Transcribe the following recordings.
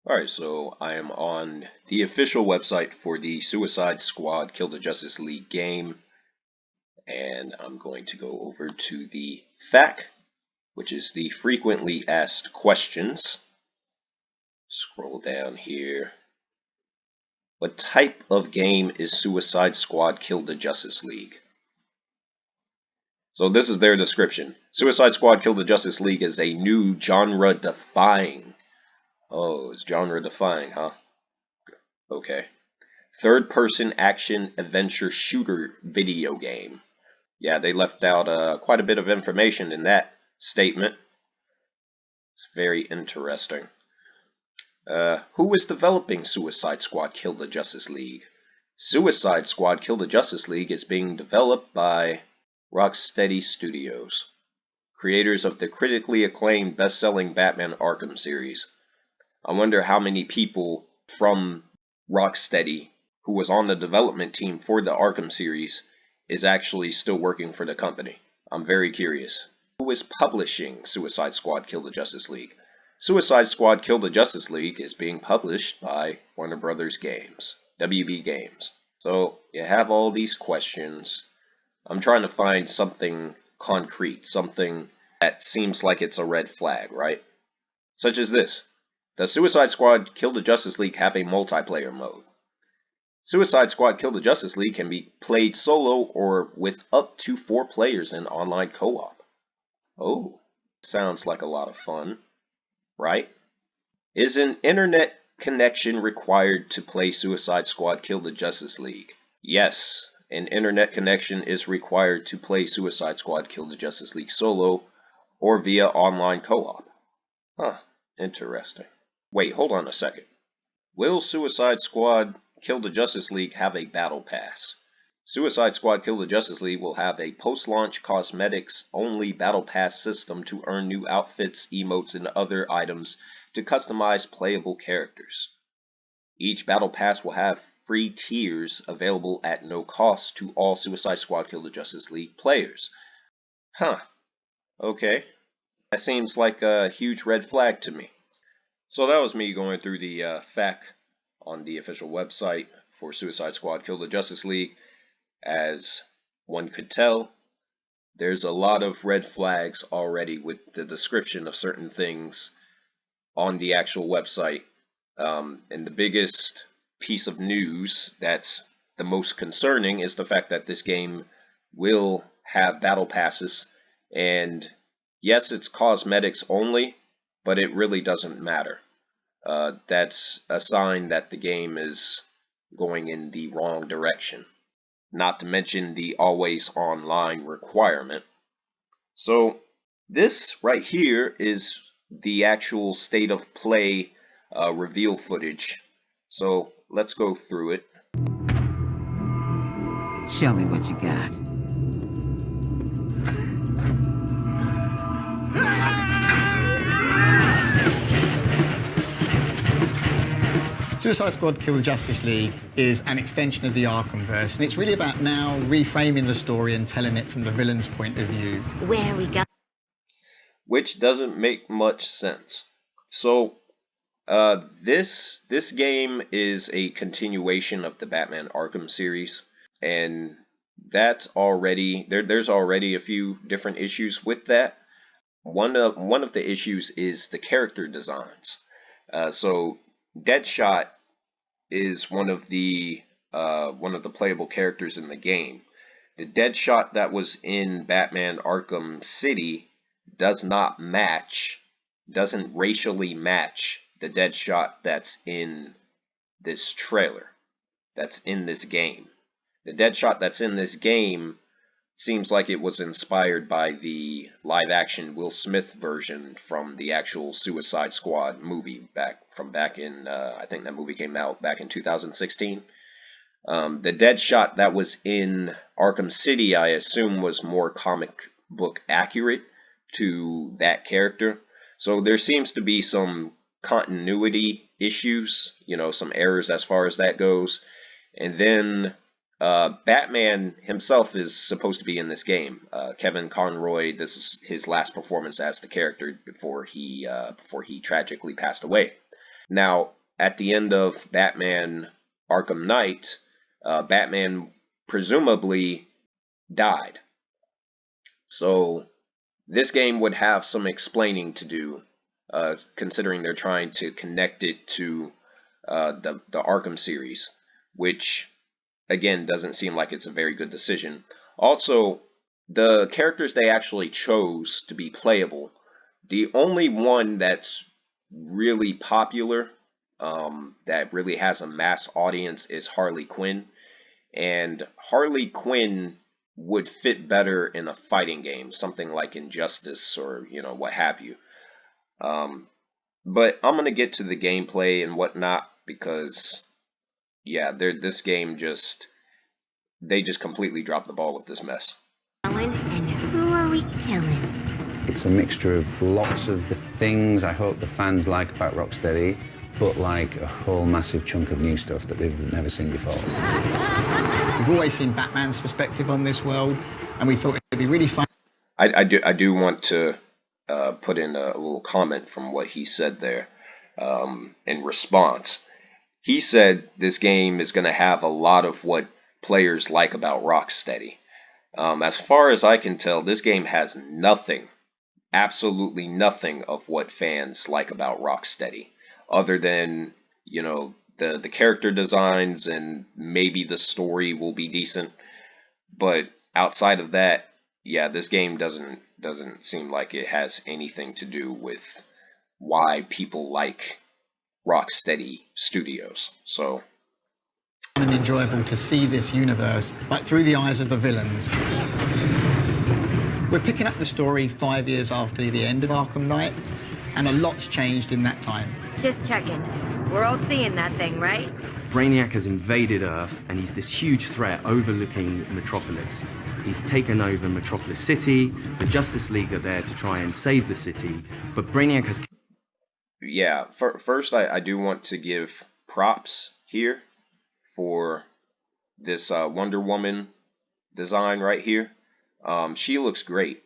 Alright, so I am on the official website for the Suicide Squad Kill the Justice League game, and I'm going to go over to the FAQ, which is the frequently asked questions. Scroll down here. What type of game is Suicide Squad Kill the Justice League? So this is their description. Suicide Squad Kill the Justice League is a new genre-defying. Oh, it's genre-defying, huh? Okay. Third-person action adventure shooter video game. Yeah, they left out quite a bit of information in that statement. It's very interesting. Who is developing Suicide Squad Kill the Justice League? Suicide Squad Kill the Justice League is being developed by Rocksteady Studios, creators of the critically acclaimed best-selling Batman Arkham series. I wonder how many people from Rocksteady, who was on the development team for the Arkham series, is actually still working for the company. I'm very curious. Who is publishing Suicide Squad Kill the Justice League? Suicide Squad Kill the Justice League is being published by Warner Brothers Games, WB Games. So you have all these questions. I'm trying to find something concrete, something that seems like it's a red flag, right? Such as this. Does Suicide Squad Kill the Justice League have a multiplayer mode? Suicide Squad Kill the Justice League can be played solo or with up to 4 players in online co-op. Oh, sounds like a lot of fun, right? Is an internet connection required to play Suicide Squad Kill the Justice League? Yes, an internet connection is required to play Suicide Squad Kill the Justice League solo or via online co-op. Huh, interesting. Wait, hold on a second. Will Suicide Squad Kill the Justice League have a battle pass? Suicide Squad Kill the Justice League will have a post-launch cosmetics-only battle pass system to earn new outfits, emotes, and other items to customize playable characters. Each battle pass will have free tiers available at no cost to all Suicide Squad Kill the Justice League players. Huh. Okay. That seems like a huge red flag to me. So that was me going through the FAQ on the official website for Suicide Squad Kill the Justice League. As one could tell, there's a lot of red flags already with the description of certain things on the actual website. And the biggest piece of news that's the most concerning is the fact that this game will have battle passes. And yes, it's cosmetics only, but it really doesn't matter. That's a sign that the game is going in the wrong direction. Not to mention the always online requirement. So this right here is the actual state of play reveal footage. So let's go through it. Show me what you got. Suicide Squad Kill the Justice League is an extension of the Arkhamverse, and it's really about now reframing the story and telling it from the villain's point of view. Where we go? Which doesn't make much sense. So this game is a continuation of the Batman Arkham series, and that's already there's already a few different issues with that. One of the issues is the character designs. So Deadshot is one of the playable characters in the game. The Deadshot that was in Batman Arkham City doesn't racially match the Deadshot that's in this trailer, that's in this game. The Deadshot that's in this game seems like it was inspired by the live-action Will Smith version from the actual Suicide Squad movie back in, I think that movie came out back in 2016. The Deadshot that was in Arkham City, I assume, was more comic book accurate to that character. So there seems to be some continuity issues, some errors as far as that goes. And then Batman himself is supposed to be in this game. Kevin Conroy, this is his last performance as the character before he tragically passed away. Now, at the end of Batman Arkham Knight, Batman presumably died. So this game would have some explaining to do, considering they're trying to connect it to the Arkham series, which again doesn't seem like it's a very good decision. Also, the characters they actually chose to be playable, the only one that's really popular, that really has a mass audience, is Harley Quinn. And Harley Quinn would fit better in a fighting game, something like Injustice or, what have you. But I'm going to get to the gameplay and whatnot because, yeah, this game they just completely dropped the ball with this mess. And who are we killing? It's a mixture of lots of the things I hope the fans like about Rocksteady, but like a whole massive chunk of new stuff that they've never seen before. We've always seen Batman's perspective on this world, and we thought it'd be really fun. I do want to put in a little comment from what he said there in response. He said this game is going to have a lot of what players like about Rocksteady. As far as I can tell, this game has nothing, absolutely nothing of what fans like about Rocksteady, other than, the character designs and maybe the story will be decent. But outside of that, yeah, this game doesn't seem like it has anything to do with why people like Rocksteady Studios. So And enjoyable to see this universe, but through the eyes of the villains. We're picking up the story 5 years after the end of Arkham Knight, and a lot's changed in that time. Just checking. We're all seeing that thing, right? Brainiac has invaded Earth, and he's this huge threat overlooking Metropolis. He's taken over Metropolis City. The Justice League are there to try and save the city, but Brainiac has... Yeah, first I do want to give props here for this Wonder Woman design right here. She looks great.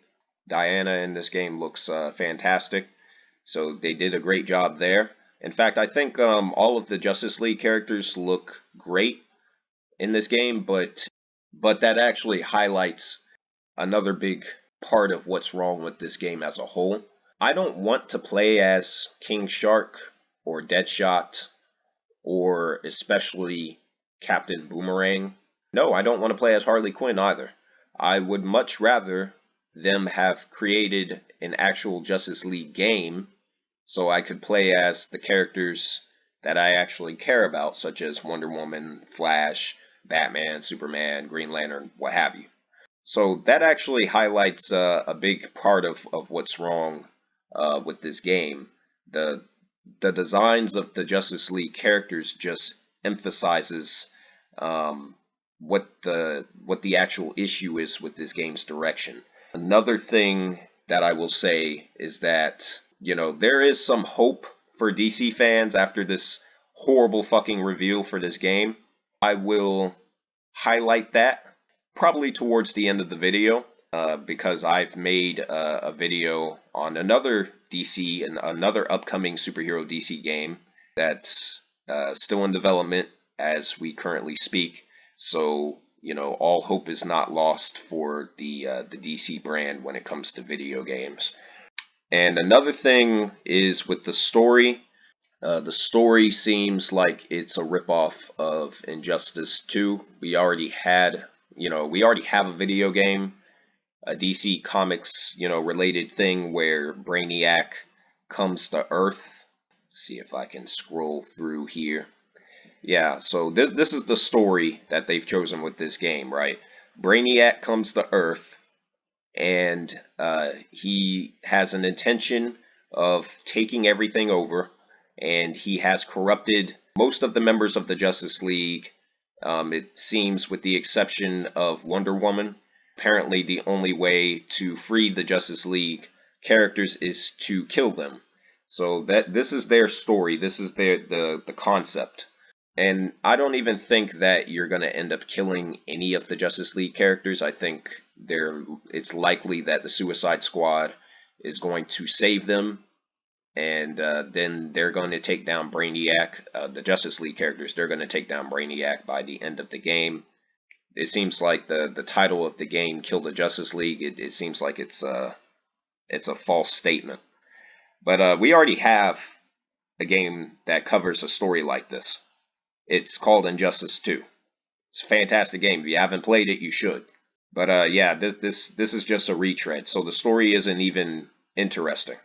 Diana in this game looks fantastic. So they did a great job there. In fact, I think all of the Justice League characters look great in this game, but that actually highlights another big part of what's wrong with this game as a whole. I don't want to play as King Shark or Deadshot or especially Captain Boomerang. No, I don't want to play as Harley Quinn either. I would much rather them have created an actual Justice League game so I could play as the characters that I actually care about, such as Wonder Woman, Flash, Batman, Superman, Green Lantern, what have you. So that actually highlights a big part of what's wrong with this game. The designs of the Justice League characters just emphasizes what the actual issue is with this game's direction. Another thing that I will say is that, there is some hope for DC fans after this horrible fucking reveal for this game. I will highlight that probably towards the end of the video, because I've made a video on another DC and another upcoming superhero DC game that's still in development as we currently speak. So, all hope is not lost for the DC brand when it comes to video games. And another thing is with the story. The story seems like it's a ripoff of Injustice 2. We already have a video game, a DC Comics, related thing where Brainiac comes to Earth. Let's see if I can scroll through here. Yeah, so this is the story that they've chosen with this game, right? Brainiac comes to Earth, and he has an intention of taking everything over, and he has corrupted most of the members of the Justice League, it seems, with the exception of Wonder Woman. Apparently the only way to free the Justice League characters is to kill them. So this is their story, this is the concept. And I don't even think that you're going to end up killing any of the Justice League characters. I think it's likely that the Suicide Squad is going to save them and then they're going to take down Brainiac. The Justice League characters, they're going to take down Brainiac by the end of the game. It seems like the title of the game, Kill the Justice League, it seems like it's a false statement. But we already have a game that covers a story like this. It's called Injustice 2. It's a fantastic game. If you haven't played it, you should. But yeah, this is just a retread, so the story isn't even interesting.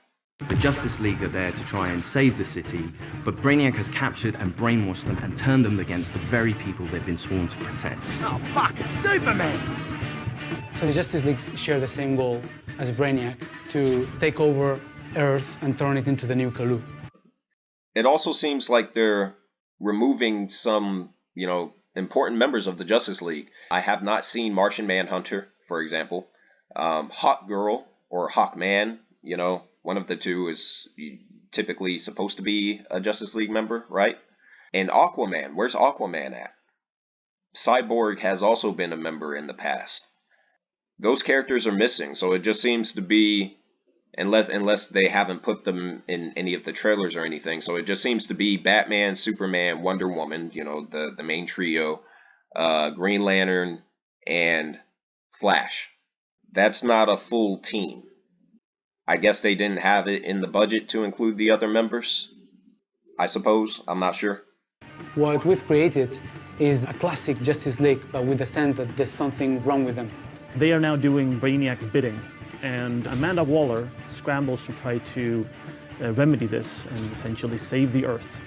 The Justice League are there to try and save the city, but Brainiac has captured and brainwashed them and turned them against the very people they've been sworn to protect. Oh, fuck, it's Superman! So the Justice League share the same goal as Brainiac, to take over Earth and turn it into the new Kalu. It also seems like they're removing some, important members of the Justice League. I have not seen Martian Manhunter, for example. Hawk Girl or Hawkman, one of the two is typically supposed to be a Justice League member, right? And Aquaman, where's Aquaman at? Cyborg has also been a member in the past. Those characters are missing, so it just seems to be, unless they haven't put them in any of the trailers or anything, so it just seems to be Batman, Superman, Wonder Woman, the main trio, Green Lantern, and Flash. That's not a full team. I guess they didn't have it in the budget to include the other members, I suppose. I'm not sure. What we've created is a classic Justice League, but with the sense that there's something wrong with them. They are now doing Brainiac's bidding, and Amanda Waller scrambles to try to remedy this and essentially save the Earth.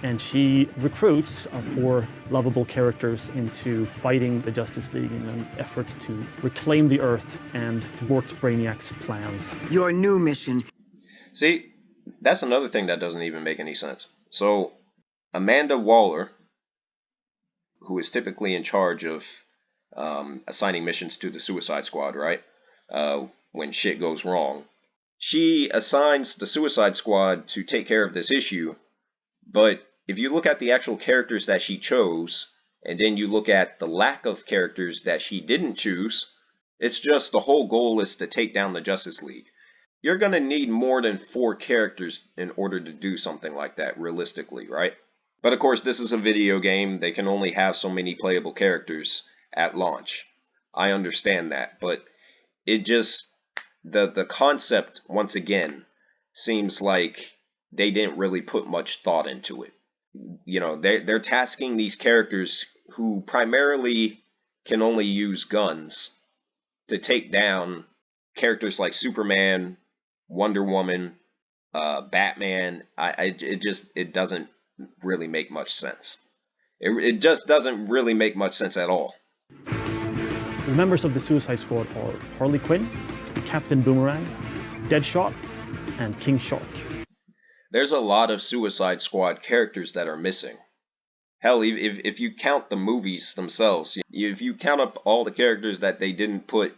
And she recruits 4 lovable characters into fighting the Justice League in an effort to reclaim the Earth and thwart Brainiac's plans. Your new mission. See, that's another thing that doesn't even make any sense. So, Amanda Waller, who is typically in charge of assigning missions to the Suicide Squad, right? When shit goes wrong. She assigns the Suicide Squad to take care of this issue, but if you look at the actual characters that she chose, and then you look at the lack of characters that she didn't choose, it's just the whole goal is to take down the Justice League. You're going to need more than 4 characters in order to do something like that, realistically, right? But of course, this is a video game. They can only have so many playable characters at launch. I understand that, but it just, the concept, once again, seems like they didn't really put much thought into it. They're tasking these characters who primarily can only use guns to take down characters like Superman, Wonder Woman, Batman. It doesn't really make much sense. It just doesn't really make much sense at all. The members of the Suicide Squad are Harley Quinn, Captain Boomerang, Deadshot, and King Shark. There's a lot of Suicide Squad characters that are missing. Hell, if you count the movies themselves, if you count up all the characters that they didn't put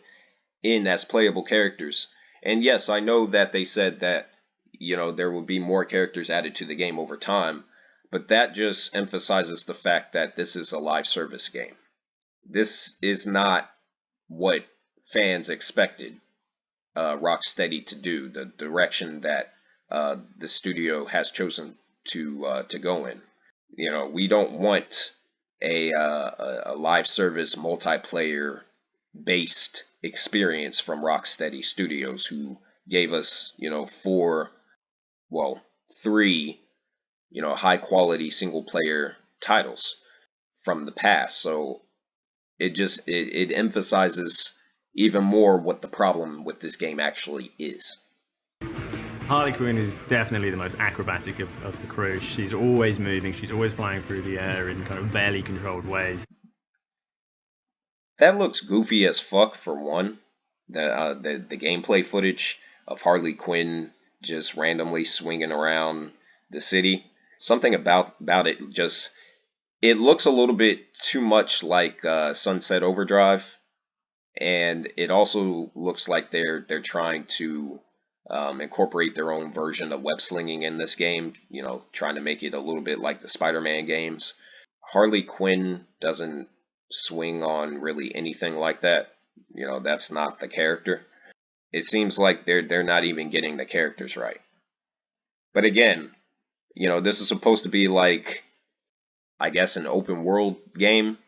in as playable characters, and yes, I know that they said that, there will be more characters added to the game over time, but that just emphasizes the fact that this is a live service game. This is not what fans expected Rocksteady to do, the direction that the studio has chosen to go in. We don't want a live service multiplayer based experience from Rocksteady Studios, who gave us 3 high quality single player titles from the past. So it emphasizes even more what the problem with this game actually is. Harley Quinn is definitely the most acrobatic of the crew. She's always moving, she's always flying through the air in kind of barely controlled ways. That looks goofy as fuck, for one. The gameplay footage of Harley Quinn just randomly swinging around the city. Something about it it looks a little bit too much like Sunset Overdrive, and it also looks like they're trying to incorporate their own version of web slinging in this game, trying to make it a little bit like the Spider-Man games. Harley Quinn doesn't swing on really anything like that. That's not the character. It seems like they're not even getting the characters right. But again, this is supposed to be like, I guess, an open world game.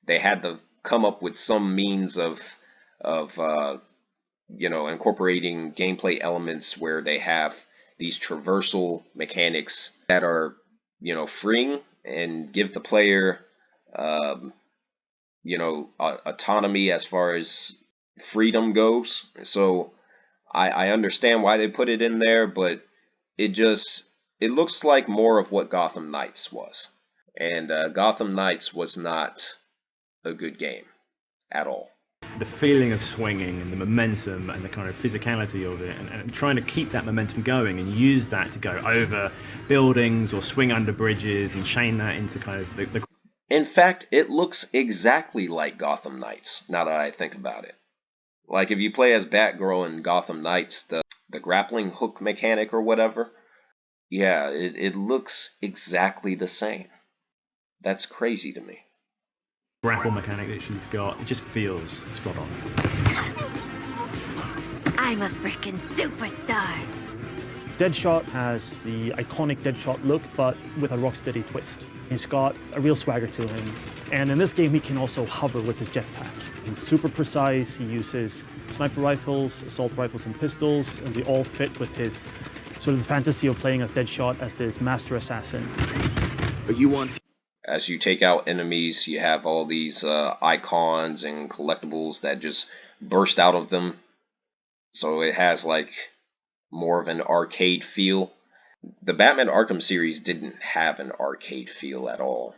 They had to come up with some means of incorporating gameplay elements where they have these traversal mechanics that are, freeing and give the player, autonomy as far as freedom goes. So I understand why they put it in there, but it looks like more of what Gotham Knights was. And Gotham Knights was not a good game at all. The feeling of swinging and the momentum and the kind of physicality of it, and trying to keep that momentum going and use that to go over buildings or swing under bridges and chain that into kind of the In fact, it looks exactly like Gotham Knights, now that I think about it. Like, if you play as Batgirl in Gotham Knights, the grappling hook mechanic or whatever, yeah, it looks exactly the same. That's crazy to me. grapple mechanic that she's got. It just feels spot on. I'm a freaking superstar. Deadshot has the iconic Deadshot look, but with a Rocksteady twist. He's got a real swagger to him. And in this game, he can also hover with his jetpack. He's super precise. He uses sniper rifles, assault rifles, and pistols, and they all fit with his sort of the fantasy of playing as Deadshot as this master assassin. But you want... As you take out enemies, you have all these icons and collectibles that just burst out of them. So it has like more of an arcade feel. The Batman Arkham series didn't have an arcade feel at all.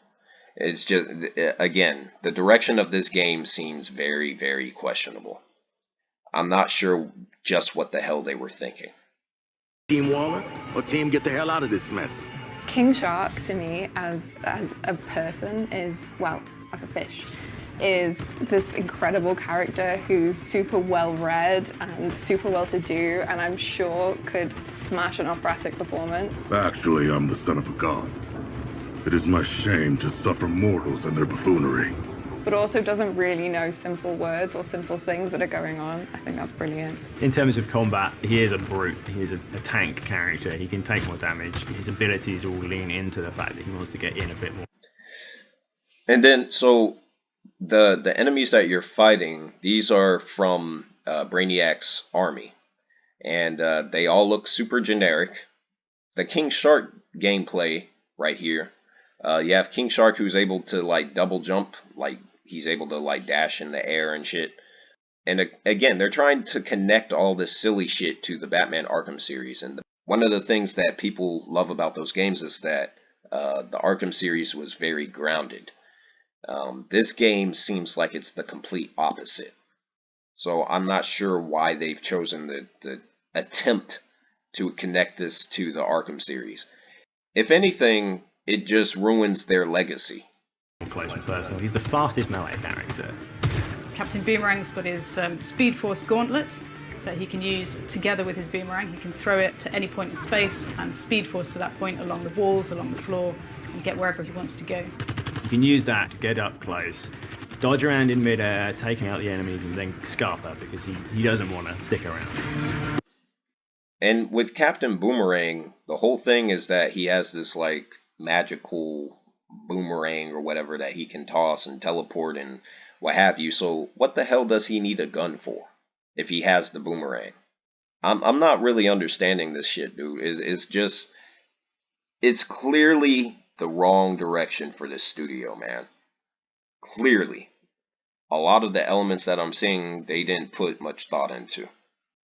It's just, again, the direction of this game seems very, very questionable. I'm not sure just what the hell they were thinking. Team Waller or Team Get the Hell Out of This Mess? King Shark, to me, as a person, is, well, as a fish, is this incredible character who's super well-read and super well-to-do, and I'm sure could smash an operatic performance. Actually, I'm the son of a god. It is my shame to suffer mortals and their buffoonery. But also doesn't really know simple words or simple things that are going on. I think that's brilliant. In terms of combat, he is a brute. He is a tank character. He can take more damage. His abilities all lean into the fact that he wants to get in a bit more. And then, so the enemies that you're fighting, these are from Brainiac's army. And they all look super generic. The King Shark gameplay right here, you have King Shark who's able to like double jump, like he's able to like dash in the air and shit. And again, they're trying to connect all this silly shit to the Batman Arkham series. And one of the things that people love about those games is that the Arkham series was very grounded. This game seems like it's the complete opposite. So I'm not sure why they've chosen the attempt to connect this to the Arkham series. If anything, it just ruins their legacy. Close and personal. He's the fastest melee character. Captain Boomerang's got his Speed Force gauntlet that he can use together with his boomerang. He can throw it to any point in space and Speed Force to that point along the walls, along the floor, and get wherever he wants to go. You can use that to get up close, dodge around in midair, taking out the enemies, and then scarper because he doesn't want to stick around. And with Captain Boomerang, the whole thing is that he has this like magical boomerang or whatever that he can toss and teleport and what have you. So what the hell does he need a gun for if he has the boomerang? I'm not really understanding this shit, dude. It's clearly the wrong direction for this studio, man. Clearly. A lot of the elements that I'm seeing, they didn't put much thought into.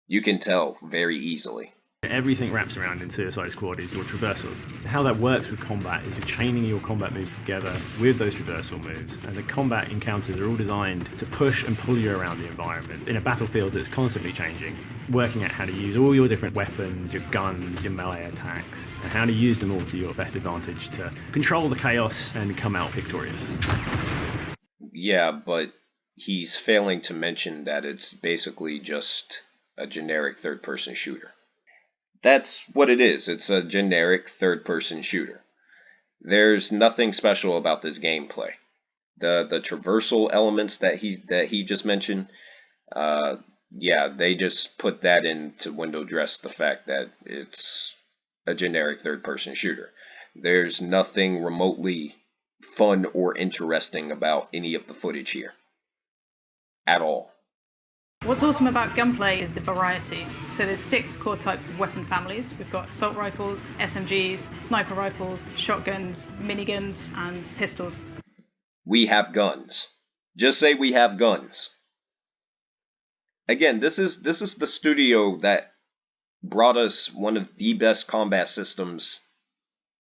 You can tell very easily. Everything wraps around in Suicide Squad is your traversal. How that works with combat is you're chaining your combat moves together with those traversal moves, and the combat encounters are all designed to push and pull you around the environment in a battlefield that's constantly changing, working out how to use all your different weapons, your guns, your melee attacks, and how to use them all to your best advantage to control the chaos and come out victorious. Yeah, but he's failing to mention that it's basically just a generic third-person shooter. That's what it is. It's a generic third-person shooter. There's nothing special about this gameplay. The traversal elements that he just mentioned, yeah, they just put that in to window dress the fact that it's a generic third-person shooter. There's nothing remotely fun or interesting about any of the footage here. At all. What's awesome about gunplay is the variety. So there's 6 core types of weapon families. We've got assault rifles, SMGs, sniper rifles, shotguns, miniguns, and pistols. We have guns. Just say we have guns. Again, this is the studio that brought us one of the best combat systems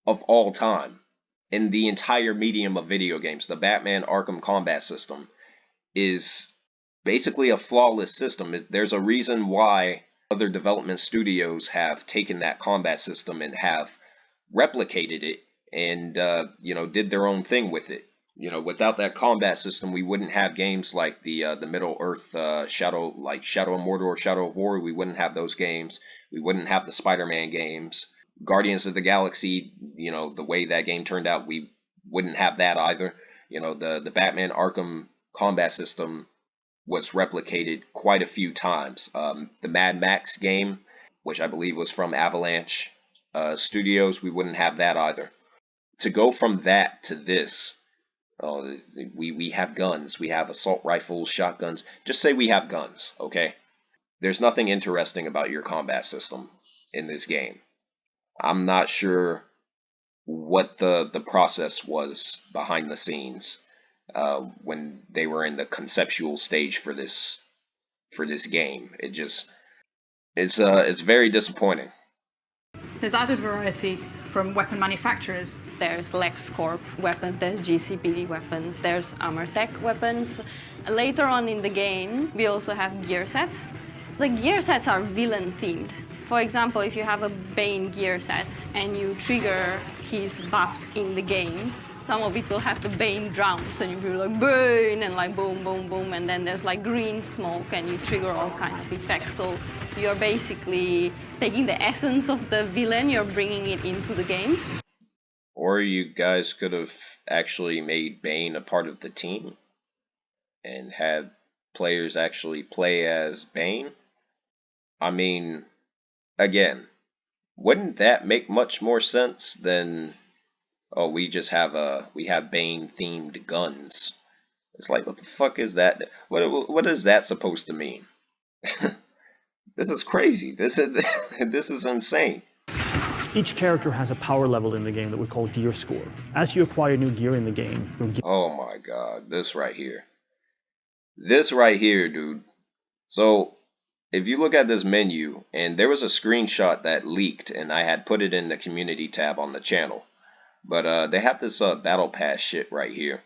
of all time in the entire medium of video games. The Batman Arkham combat system is basically a flawless system. There's a reason why other development studios have taken that combat system and have replicated it and did their own thing with it. Without that combat system, we wouldn't have games like the Middle Earth Shadow of Mordor, Shadow of War. We wouldn't have those games. We wouldn't have the Spider-Man games. Guardians of the Galaxy, the way that game turned out, we wouldn't have that either. The Batman Arkham combat system was replicated quite a few times. The Mad Max game, which I believe was from Avalanche Studios, we wouldn't have that either. To go from that to this, we have guns. We have assault rifles, shotguns. Just say we have guns, okay? There's nothing interesting about your combat system in this game. I'm not sure what the process was behind the scenes when they were in the conceptual stage for this game. It's very disappointing. There's added variety from weapon manufacturers. There's LexCorp weapons, there's GCPD weapons, there's Armortech weapons. Later on in the game, we also have gear sets. The gear sets are villain themed. For example, if you have a Bane gear set and you trigger his buffs in the game, some of it will have the Bane drums and you feel like Bane and like boom, boom, boom, and then there's like green smoke and you trigger all kind of effects. So you're basically taking the essence of the villain, you're bringing it into the game. Or you guys could have actually made Bane a part of the team and had players actually play as Bane. I mean, again, wouldn't that make much more sense than, oh, we have Bane themed guns? It's like, what the fuck is that? What is that supposed to mean? This is crazy. This is insane. Each character has a power level in the game that we call gear score. As you acquire new gear in the game, oh my god, this right here. This right here, dude. So, if you look at this menu, and there was a screenshot that leaked, and I had put it in the community tab on the channel. But they have this battle pass shit right here.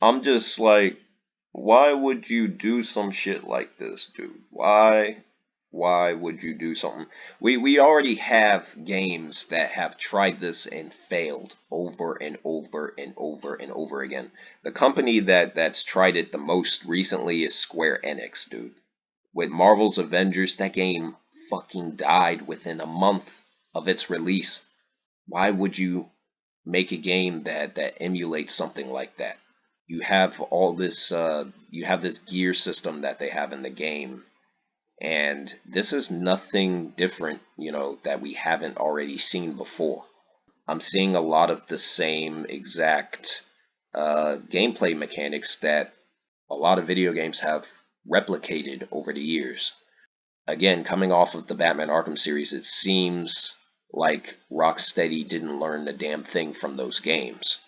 I'm just like, why would you do some shit like this, dude? Why would you do something? We already have games that have tried this and failed over and over and over and over again. The company that's tried it the most recently is Square Enix, dude. With Marvel's Avengers, that game fucking died within a month of its release. Why would you make a game that emulates something like that? You have all this you have this gear system that they have in the game, and this is nothing different, that we haven't already seen before. I'm seeing a lot of the same exact gameplay mechanics that a lot of video games have replicated over the years. Again, coming off of the Batman Arkham series, it seems like Rocksteady didn't learn the damn thing from those games,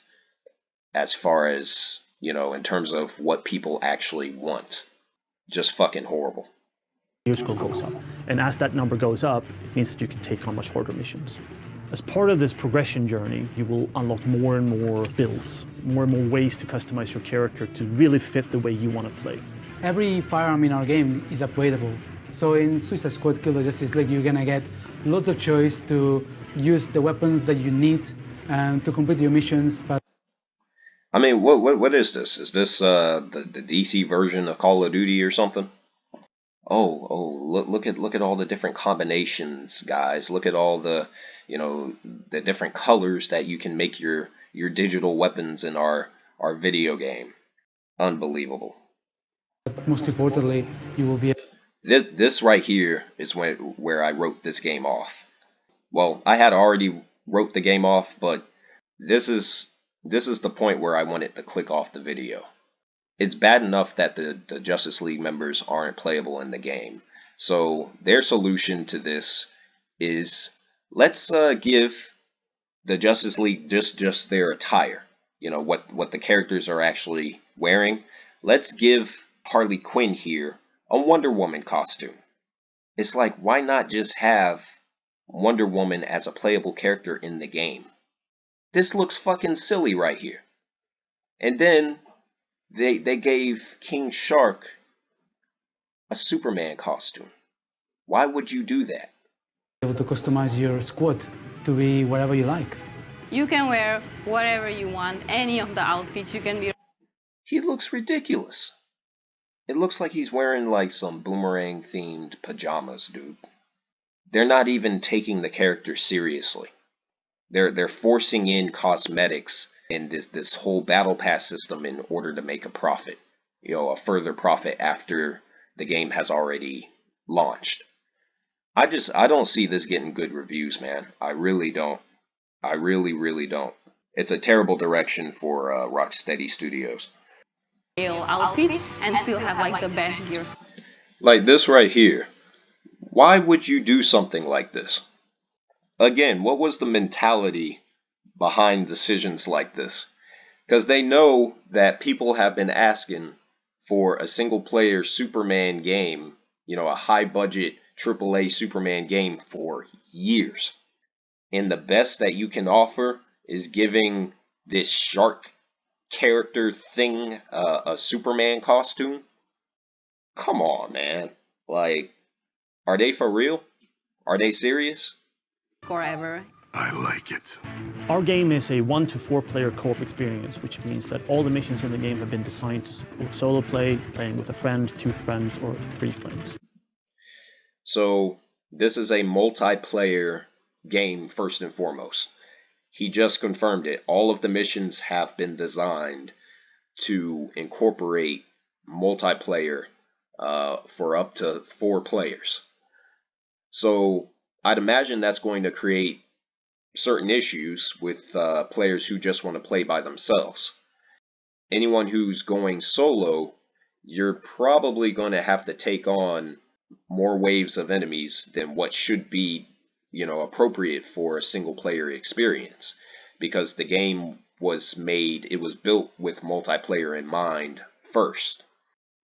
as far as, in terms of what people actually want. Just fucking horrible. gear score goes up. And as that number goes up, it means that you can take on much harder missions. As part of this progression journey, you will unlock more and more builds, more and more ways to customize your character to really fit the way you want to play. Every firearm in our game is upgradable. So in Suicide Squad Kill the Justice League, you're gonna get lots of choice to use the weapons that you need to complete your missions. But I mean, what is this? Is this the DC version of Call of Duty or something? Look at all the different combinations, guys. Look at all the the different colors that you can make your digital weapons in our video game. Unbelievable. most importantly, you will be. This right here is where I wrote this game off. Well, I had already wrote the game off, but this is the point where I wanted to click off the video. It's bad enough that the Justice League members aren't playable in the game. So their solution to this is, let's give the Justice League just their attire. You know, what the characters are actually wearing. Let's give Harley Quinn here a Wonder Woman costume. It's like, why not just have Wonder Woman as a playable character in the game? This looks fucking silly right here. And then they gave King Shark a Superman costume. Why would you do that? Able to customize your squad to be whatever you like. You can wear whatever you want, any of the outfits you can be. He looks ridiculous. It looks like he's wearing like some boomerang themed pajamas, dude. They're not even taking the character seriously. They're forcing in cosmetics and this whole battle pass system in order to make a profit. You know, a further profit after the game has already launched. I don't see this getting good reviews, man. I really don't. I really don't. It's a terrible direction for Rocksteady Studios. Outfit and still have like the best gears. Like this right here. Why would you do something like this? Again, what was the mentality behind decisions like this? Because they know that people have been asking for a single player Superman game, you know, a high budget AAA Superman game for years. And the best that you can offer is giving this shark character thing a Superman costume? Come on, man. Like, are they for real? Are they serious? Forever. I like it. Our game is a 1 to 4 player co-op experience, which means that all the missions in the game have been designed to support solo play, playing with a friend, 2 friends, or 3 friends. So, this is a multiplayer game first and foremost. He just confirmed it. All of the missions have been designed to incorporate multiplayer for up to 4 players. So I'd imagine that's going to create certain issues with players who just want to play by themselves. Anyone who's going solo, you're probably going to have to take on more waves of enemies than what should be, you know, appropriate for a single player experience, because the game was built with multiplayer in mind first.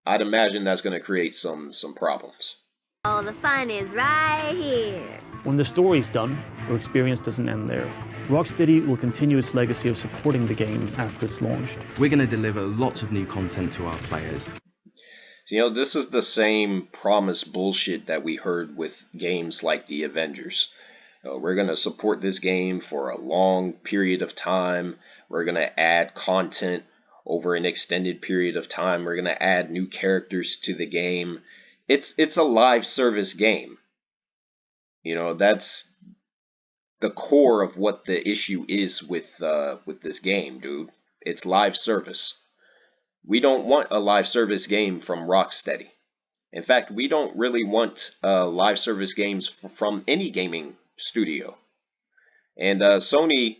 I'd imagine that's going to create some problems. All the fun is right here. When the story is done, our experience doesn't end there. Rocksteady will continue its legacy of supporting the game after it's launched. We're going to deliver lots of new content to our players. You know, this is the same promised bullshit that we heard with games like the Avengers. We're going to support this game for a long period of time. We're going to add content over an extended period of time. We're going to add new characters to the game. It's a live service game. You know, that's the core of what the issue is with this game, dude. It's live service. We don't want a live service game from Rocksteady. In fact, we don't really want live service games from any gaming studio. And Sony,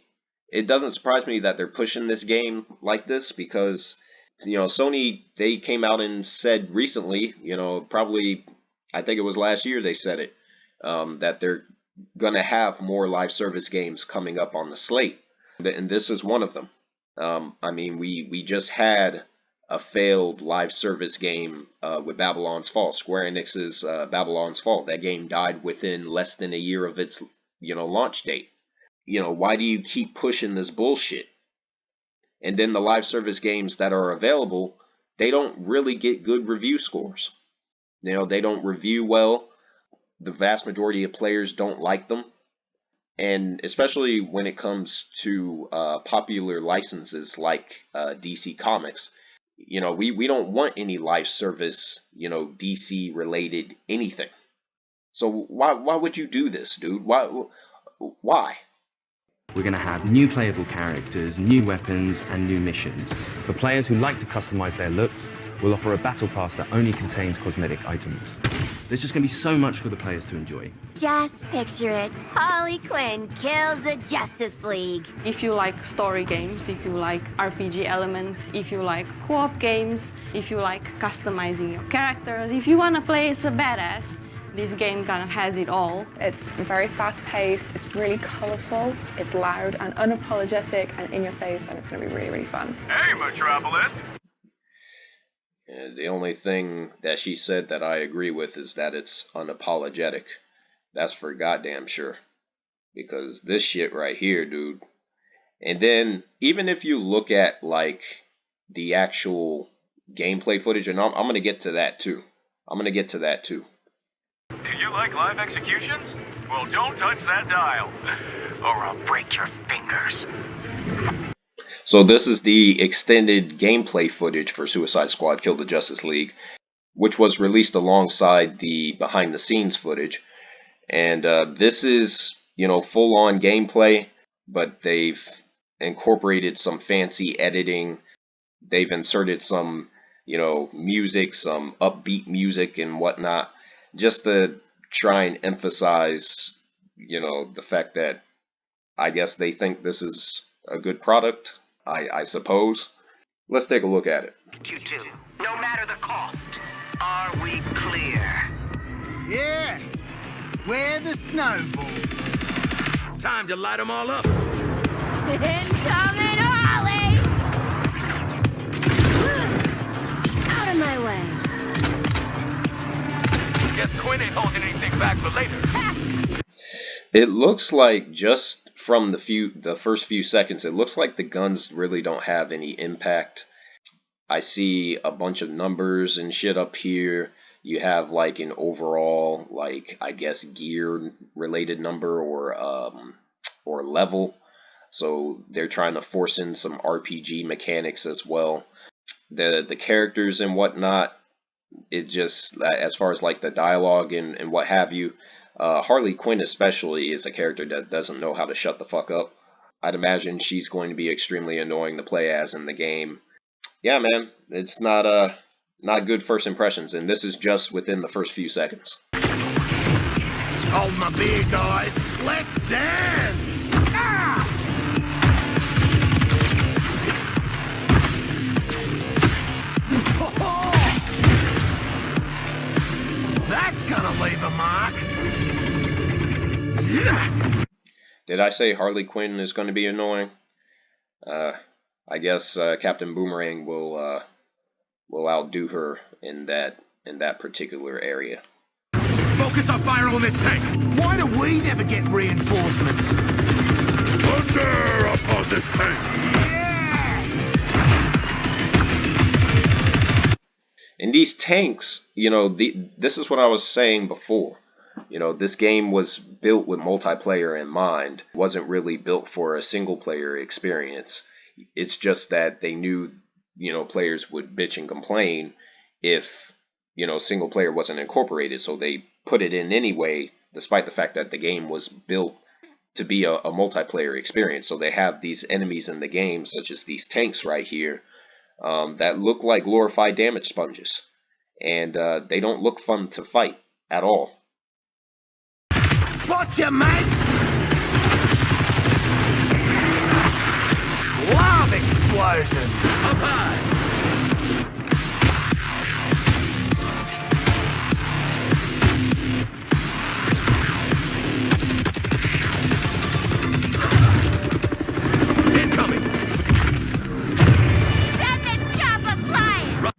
it doesn't surprise me that they're pushing this game like this, because, you know, Sony, they came out and said recently, you know, probably, I think it was last year they said it, that they're going to have more live service games coming up on the slate. And this is one of them. I mean, we just had a failed live service game with Babylon's Fall, Square Enix's Babylon's Fall. That game died within less than a year of its, you know, launch date. You know, why do you keep pushing this bullshit? And then the live service games that are available, they don't really get good review scores. You know, they don't review well. The vast majority of players don't like them. And especially when it comes to popular licenses like DC Comics, you know, we don't want any live service, you know, DC related anything. So why would you do this, dude? Why? We're going to have new playable characters, new weapons, and new missions. For players who like to customize their looks, we'll offer a battle pass that only contains cosmetic items. There's just going to be so much for the players to enjoy. Just picture it. Harley Quinn kills the Justice League. If you like story games, if you like RPG elements, if you like co-op games, if you like customizing your characters, if you want to play as a badass, this game kind of has it all. It's very fast-paced, it's really colourful, it's loud and unapologetic and in your face, and it's going to be really, really fun. Hey, Metropolis! And the only thing that she said that I agree with is that it's unapologetic. That's for goddamn sure. Because this shit right here, dude. And then, even if you look at, like, the actual gameplay footage, and I'm going to get to that too. Do you like live executions? Well, don't touch that dial, or I'll break your fingers. So this is the extended gameplay footage for Suicide Squad Kill the Justice League, which was released alongside the behind the scenes footage. And this is, you know, full on gameplay, but they've incorporated some fancy editing. They've inserted some, you know, music, some upbeat music and whatnot, just to try and emphasize, you know, the fact that I guess they think this is a good product. I suppose. Let's take a look at it. You two, no matter the cost, are we clear? Yeah, we're the snowball. Time to light them all up. Incoming Harley! Out of my way. Guess Quinn ain't holding anything back for later. It looks like, just from the first few seconds, it looks like the guns really don't have any impact. I see a bunch of numbers and shit up here. You have like an overall, like, I guess gear related number or level. So they're trying to force in some RPG mechanics as well. The characters and whatnot, it just, as far as like the dialogue and what have you, Harley Quinn especially is a character that doesn't know how to shut the fuck up. I'd imagine she's going to be extremely annoying to play as in the game. Yeah, man, it's not good first impressions, and this is just within the first few seconds. Hold my beer, guys. Let's dance! Ah! That's gonna leave a mark. Did I say Harley Quinn is going to be annoying? I guess Captain Boomerang will outdo her in that particular area. Focus our fire on this tank. Why do we never get reinforcements? Thunder upon this tank! And these tanks, you know, this is what I was saying before. You know, this game was built with multiplayer in mind. It wasn't really built for a single player experience. It's just that they knew, you know, players would bitch and complain if, you know, single player wasn't incorporated. So they put it in anyway, despite the fact that the game was built to be a multiplayer experience. So they have these enemies in the game, such as these tanks right here, that look like glorified damage sponges. And they don't look fun to fight at all. Spot you, mate! Love explosion! Up high! Incoming! Send this chopper flying!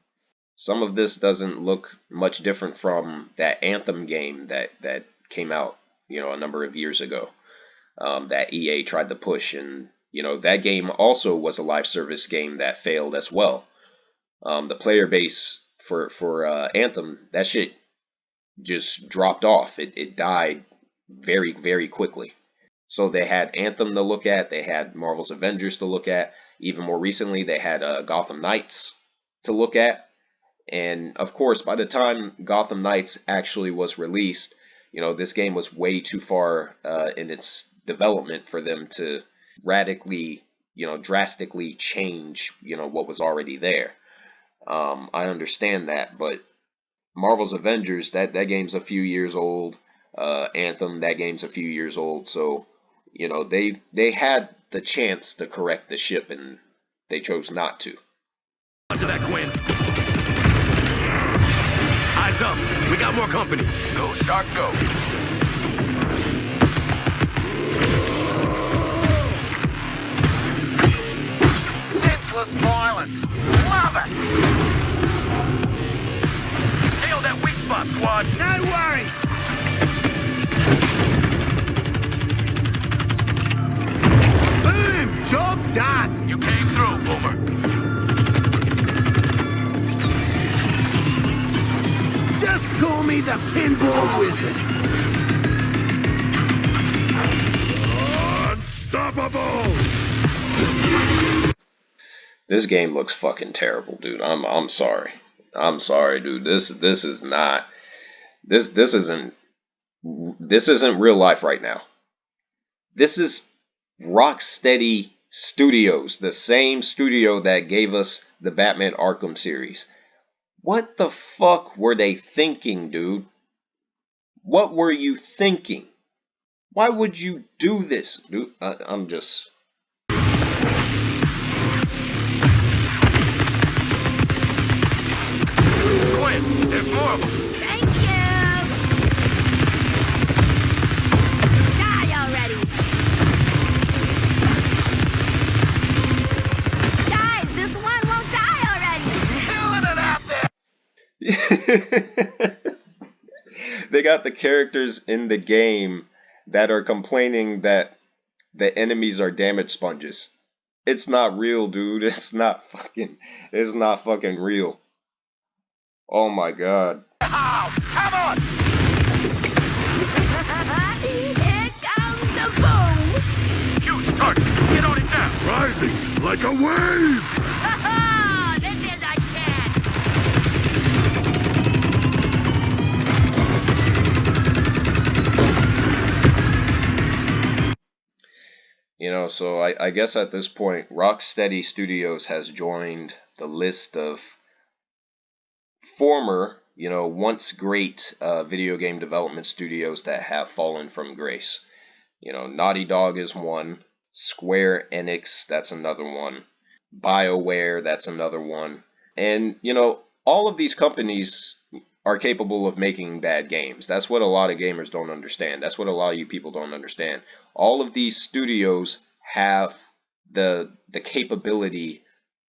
Some of this doesn't look much different from that Anthem game that came out, you know, a number of years ago, that EA tried to push, and you know, that game also was a live service game that failed as well. The player base for Anthem, that shit just dropped off. It died very, very quickly. So they had Anthem to look at, they had Marvel's Avengers to look at, even more recently they had Gotham Knights to look at. And of course, by the time Gotham Knights actually was released, you know, this game was way too far in its development for them to radically, you know, drastically change, you know, what was already there. I understand that, but Marvel's Avengers, that game's a few years old. Anthem, that game's a few years old. So, you know, they had the chance to correct the ship, and they chose not to. To that, Quinn. Eyes up. We got more company. Go, Shark, go. Senseless violence. Love it. Nail that weak spot, squad. No worries. Boom! Job done. You came through, Boomer. Just call me the pinball wizard. Unstoppable! This game looks fucking terrible, dude. I'm sorry. I'm sorry, dude. This is not. This isn't real life right now. This is Rocksteady Studios, the same studio that gave us the Batman Arkham series. What the fuck were they thinking, dude? What were you thinking? Why would you do this, dude? I'm just... Quinn, there's more of them. Thank you! Die already! Guys, this one won't die already! Killing it out there! They got the characters in the game that are complaining that the enemies are damage sponges. It's not real, dude. It's not fucking real. Oh my god. Ow! Come on! Here comes the boom! Huge target. Get on it now. Rising like a wave! This is our chance! You know, so I guess at this point, Rocksteady Studios has joined the list of former, you know, once great video game development studios that have fallen from grace. You know, Naughty Dog is one, Square Enix, that's another one, BioWare, that's another one. And, you know, all of these companies are capable of making bad games. That's what a lot of gamers don't understand. That's what a lot of you people don't understand. All of these studios have the capability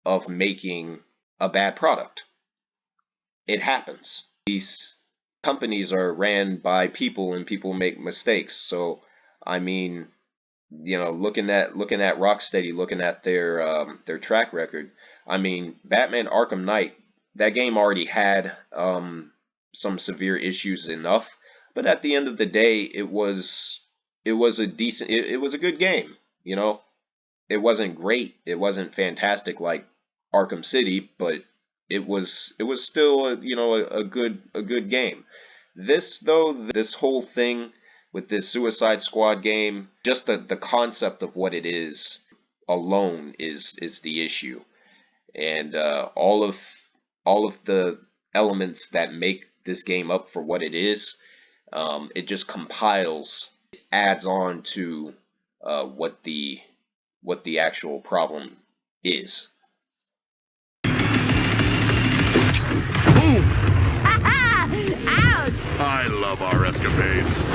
of making a bad product. It happens. These companies are ran by people, and people make mistakes. So, I mean, you know, looking at Rocksteady, looking at their track record. I mean, Batman Arkham Knight, that game already had some severe issues enough, but at the end of the day, it was a decent, it was a good game. You know, it wasn't great, it wasn't fantastic like Arkham City, but it was still a good game. This whole thing with this Suicide Squad game, just the concept of what it is alone is the issue, and all of the elements that make this game up for what it is, it just compiles, it adds on to what the actual problem is. Boom! Ouch! I love our escapades.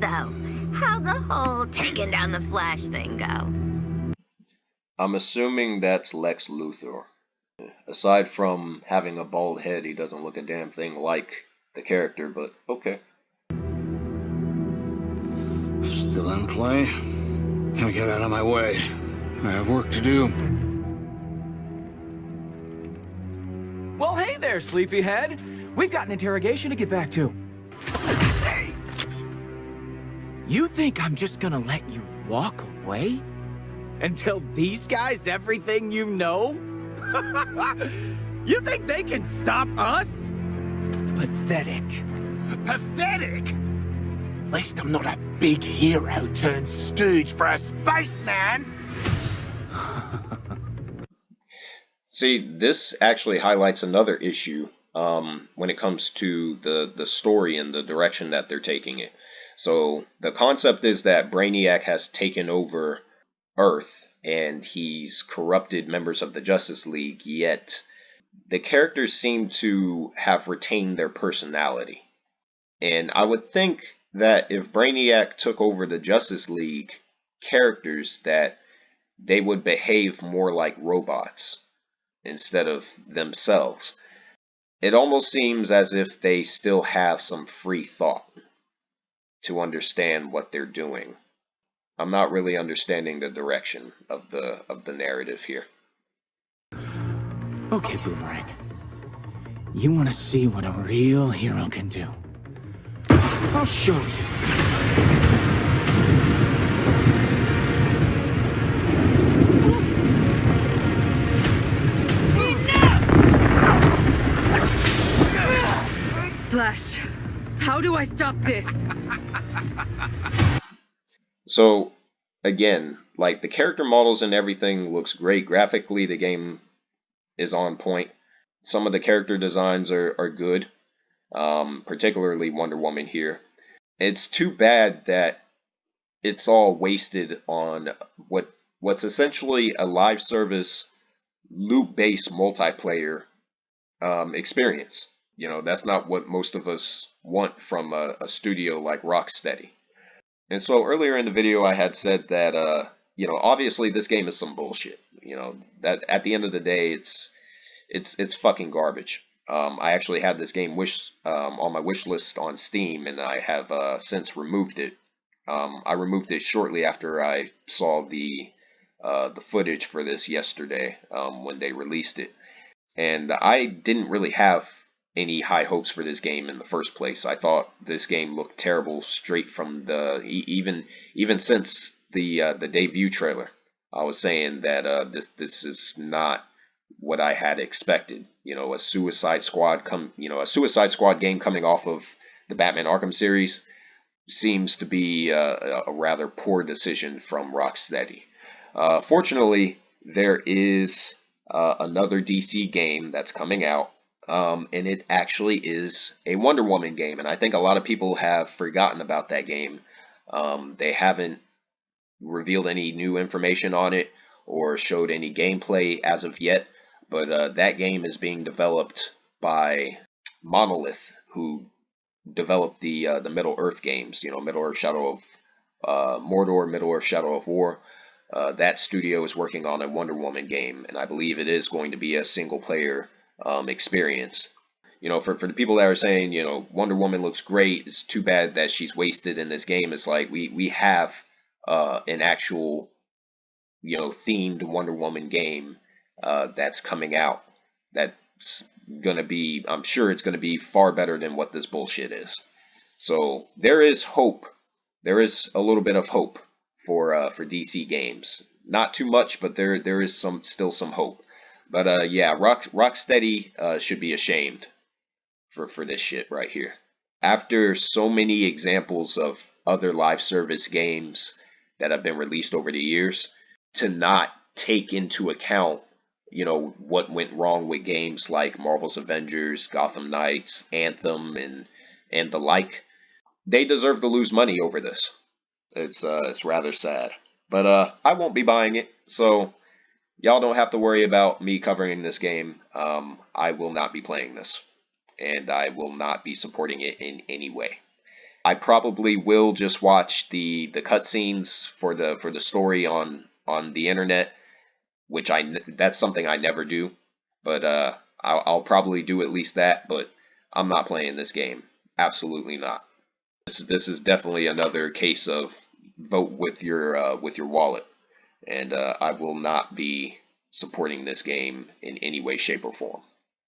So, how'd the whole taking down the Flash thing go? I'm assuming that's Lex Luthor. Aside from having a bald head, he doesn't look a damn thing like the character, but okay. Still in play? Now get out of my way. I have work to do. Well, hey there, sleepyhead. We've got an interrogation to get back to. You think I'm just gonna let you walk away? And tell these guys everything you know? You think they can stop us? Pathetic. Pathetic? At least I'm not a big hero turned stooge for a spaceman. See, this actually highlights another issue when it comes to the story and the direction that they're taking it. So the concept is that Brainiac has taken over Earth and he's corrupted members of the Justice League, yet the characters seem to have retained their personality. And I would think that if Brainiac took over the Justice League characters, that they would behave more like robots instead of themselves. It almost seems as if they still have some free thought to understand what they're doing. I'm not really understanding the direction of the narrative here. Okay, Boomerang. You want to see what a real hero can do? I'll show you. Flash, how do I stop this? So, again, like the character models and everything looks great. Graphically, the game is on point. Some of the character designs are good, particularly Wonder Woman here. It's too bad that it's all wasted on what's essentially a live service loop-based multiplayer experience. You know, that's not what most of us want from a studio like Rocksteady. And so earlier in the video, I had said that, you know, obviously this game is some bullshit. You know, that at the end of the day, it's fucking garbage. I actually had this game on my wish list on Steam, and I have since removed it. I removed it shortly after I saw the footage for this yesterday when they released it, and I didn't really have any high hopes for this game in the first place. I thought this game looked terrible straight from the even since the debut trailer. I was saying that this is not what I had expected. You know, a Suicide Squad game coming off of the Batman Arkham series seems to be a rather poor decision from Rocksteady. Fortunately, there is another DC game that's coming out, and it actually is a Wonder Woman game, and I think a lot of people have forgotten about that game. They haven't revealed any new information on it or showed any gameplay as of yet, but that game is being developed by Monolith, who developed the Middle Earth games. You know, Middle Earth Shadow of Mordor, Middle Earth Shadow of War. That studio is working on a Wonder Woman game, and I believe it is going to be a single player experience. You know, for the people that are saying, you know, Wonder Woman looks great, it's too bad that she's wasted in this game. It's like we have an actual, you know, themed Wonder Woman game that's coming out. That's gonna be, I'm sure it's gonna be far better than what this bullshit is. So there is hope. There is a little bit of hope for DC games. Not too much, but there is still some hope. But yeah, Rocksteady should be ashamed for this shit right here. After so many examples of other live service games that have been released over the years, to not take into account, you know, what went wrong with games like Marvel's Avengers, Gotham Knights, Anthem, and the like, they deserve to lose money over this. It's rather sad. But I won't be buying it, so y'all don't have to worry about me covering this game. I will not be playing this, and I will not be supporting it in any way. I probably will just watch the cutscenes for the story on the internet, which that's something I never do. But I'll probably do at least that. But I'm not playing this game. Absolutely not. This is definitely another case of vote with your wallet, and I will not be supporting this game in any way, shape, or form.